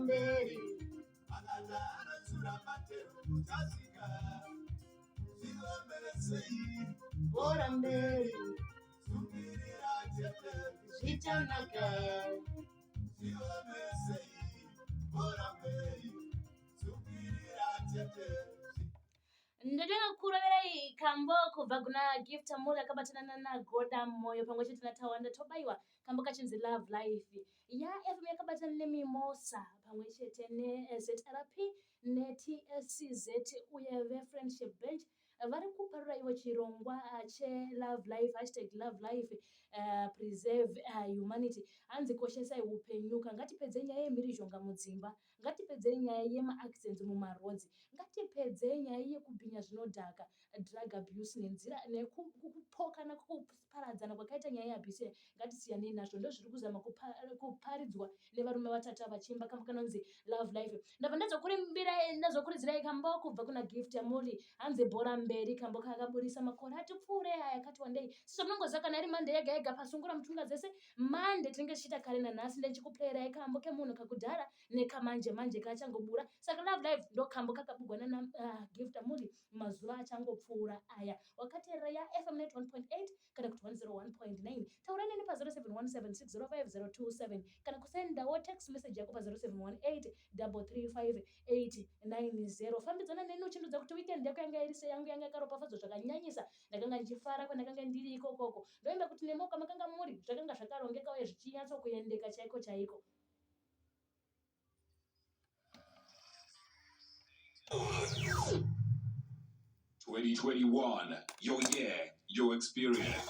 mberi bora mberi zichanaka ndadanga kuravera kambo kubva kuna Gift Amuli akabatana naGoda Moyo pamwe chete naTawanda Tobaiwa kambo kachinzi Love Life FM yakabatana neMimosa pamwe chete neZRP neTSCZ uye Friendship Bench vari kuparura ivo chirongwa cheLove Life #LoveLife preserve humanity hanzi koshesai upenyu ngatipedze nyaya yemhirizhonga mudzimba ngatipedze nyaya yemaaccidents mumarodzi ngatipedze nyaya yekubhinya zvinodhaka drug abuse nenzira nekupoka nekuparadzana kwakaita nyaya yabhise ngatisiyanei nazvo ndozviri kuzama kuparidzwa nevarume vatatu vachimba kambo kanonzi Love Life ndabva ndazokuridzirai kambo kubva kuna Gift Amuli hanzi bhora mberi kambo kakaburisa makore ati pfuure yakati wandei sizvo munongoziva kana iri mande yega yega pasungura mutunga dzese mande tinenge tichiita kare nanhasi ndichikuplayirai kambo kemunhu kakudhara nekamanje manje kachangobura saka Love Life ndo kambo kakabugwana naGift Amuli mazuva achangopfuura aya wakateerera yaFM net 1.8 kana kuti 101.9 taura neni pa0717605027 kana kusendawo text message yako pa0718335890 fambidzana neni uchindudza kuti weekend yako yanga iri seyangu yanga yakaropafadzwa zvakanyanyisa ndakanga ndichifara kwandakanga ndiri ikokoko ndoimba kuti nemoka makanga muri zvakanga zvakarongeka uye zvichinyatso kuendeka chaiko chaiko. 2021, your year, your experience.